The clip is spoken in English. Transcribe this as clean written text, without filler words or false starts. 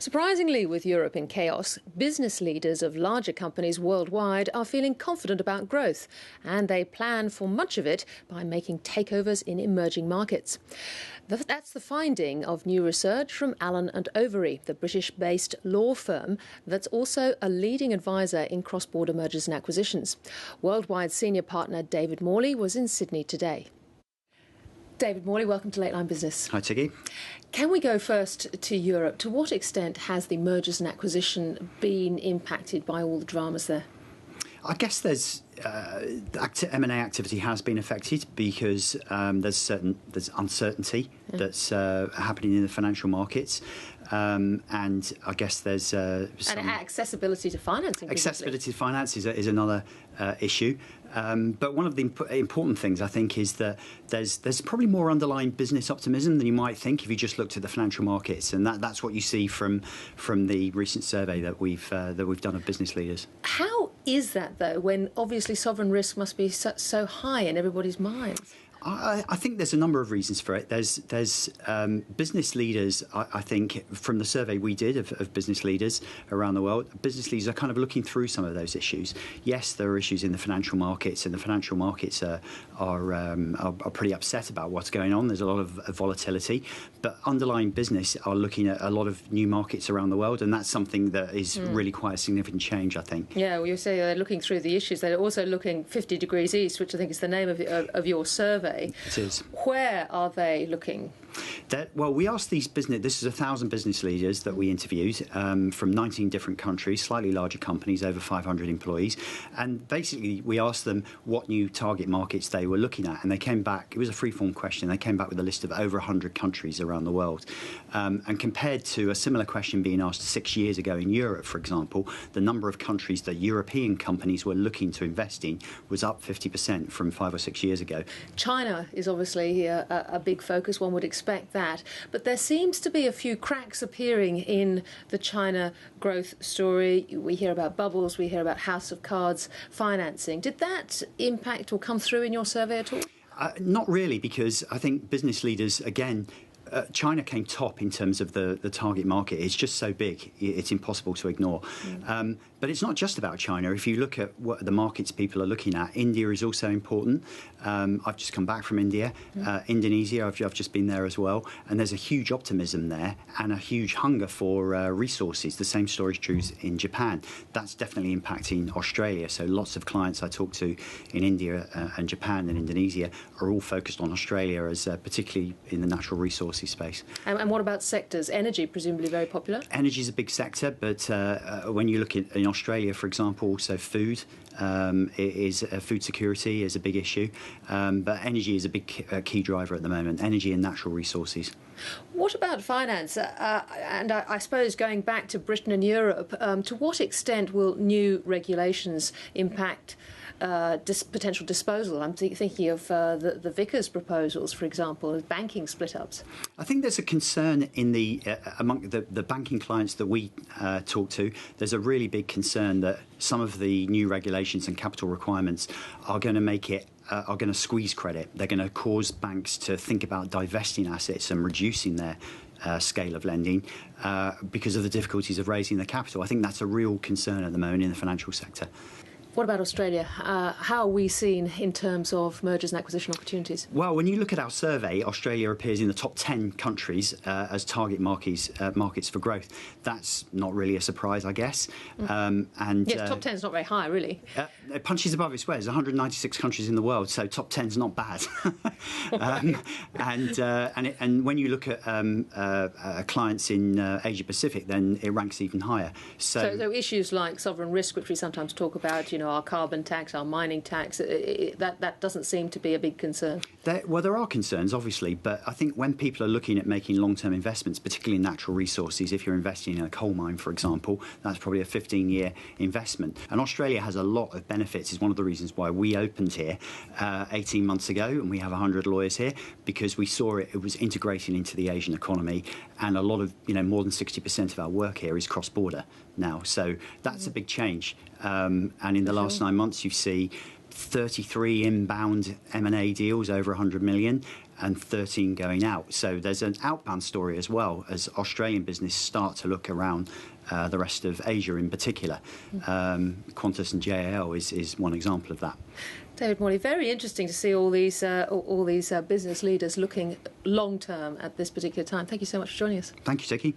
Surprisingly, with Europe in chaos, business leaders of larger companies worldwide are feeling confident about growth, and they plan for much of it by making takeovers in emerging markets. That's the finding of new research from Allen and Overy, the British-based law firm that's also a leading advisor in cross-border mergers and acquisitions. Worldwide senior partner David Morley was in Sydney today. David Morley, welcome to Late Line Business. Hi, Tiggy. Can we go first to Europe? To what extent has the mergers and acquisition been impacted by all the dramas there? I guess there's M&A activity has been affected because there's uncertainty that's happening in the financial markets, and I guess there's some accessibility to financing. Accessibility to finance is another issue. But one of the important things, I think, is that there's probably more underlying business optimism than you might think if you just looked at the financial markets, and that's what you see from the recent survey that we've done of business leaders. How is that, though, when obviously sovereign risk must be so high in everybody's minds? I think there's a number of reasons for it. There's business leaders, I think, from the survey we did of business leaders around the world, business leaders are kind of looking through some of those issues. Yes, there are issues in the financial markets, and the financial markets are pretty upset about what's going on. There's a lot of volatility, but underlying business are looking at a lot of new markets around the world, and that's something that is really quite a significant change, I think. Yeah, well, you say they're looking through the issues. They're also looking 50 degrees east, which I think is the name of your survey. It is. Where are they looking? Well, we asked these this is 1,000 business leaders that we interviewed from 19 different countries, slightly larger companies, over 500 employees. And basically, we asked them what new target markets they were looking at. And they came back, it was a free-form question, they came back with a list of over 100 countries around the world. And compared to a similar question being asked 6 years ago in Europe, for example, the number of countries that European companies were looking to invest in was up 50% from 5 or 6 years ago. China is obviously a big focus, one would expect that, but there seems to be a few cracks appearing in the China growth story. We hear about bubbles, we hear about House of Cards financing. Did that impact or come through in your survey at all? Not really, because I think business leaders, again, China came top in terms of the target market. It's just so big, it's impossible to ignore. But it's not just about China. If you look at what the markets people are looking at, India is also important. I've just come back from India. Indonesia, I've just been there as well. And there's a huge optimism there and a huge hunger for resources. The same story is true in Japan. That's definitely impacting Australia. So lots of clients I talk to in India and Japan and Indonesia are all focused on Australia, as particularly in the natural resources space. And what about sectors? Energy, presumably very popular? Energy is a big sector, but when you look in Australia, for example, also food food security is a big issue, but energy is a big key driver at the moment, energy and natural resources. What about finance? And I suppose going back to Britain and Europe, to what extent will new regulations impact potential disposal? I'm thinking of the Vickers proposals, for example, of banking split-ups. I think there's a concern in among the banking clients that we talk to. There's a really big concern that some of the new regulations and capital requirements are going to make it are going to squeeze credit. They're going to cause banks to think about divesting assets and reducing their scale of lending because of the difficulties of raising the capital. I think that's a real concern at the moment in the financial sector. What about Australia? How are we seen in terms of mergers and acquisition opportunities? Well, when you look at our survey, Australia appears in the top 10 countries as target markets for growth. That's not really a surprise, I guess. Yes, top 10 is not very high, really. It punches above its weight. There's 196 countries in the world, so top 10 is not bad. And when you look at clients in Asia Pacific, then it ranks even higher. So issues like sovereign risk, which we sometimes talk about, our carbon tax, our mining tax, that doesn't seem to be a big concern. There are concerns, obviously, but I think when people are looking at making long-term investments, particularly in natural resources, if you're investing in a coal mine, for example, that's probably a 15-year investment. And Australia has a lot of benefits. It's one of the reasons why we opened here 18 months ago, and we have 100 lawyers here, because we saw it was integrating into the Asian economy, and a lot of, more than 60% of our work here is cross-border now. So that's a big change. And in the last 9 months, you see 33 inbound M&A deals over 100 million, and 13 going out. So there's an outbound story as well as Australian business start to look around the rest of Asia in particular. Qantas and JAL is one example of that. David Morley, very interesting to see all these business leaders looking long term at this particular time. Thank you so much for joining us. Thank you, Tikki.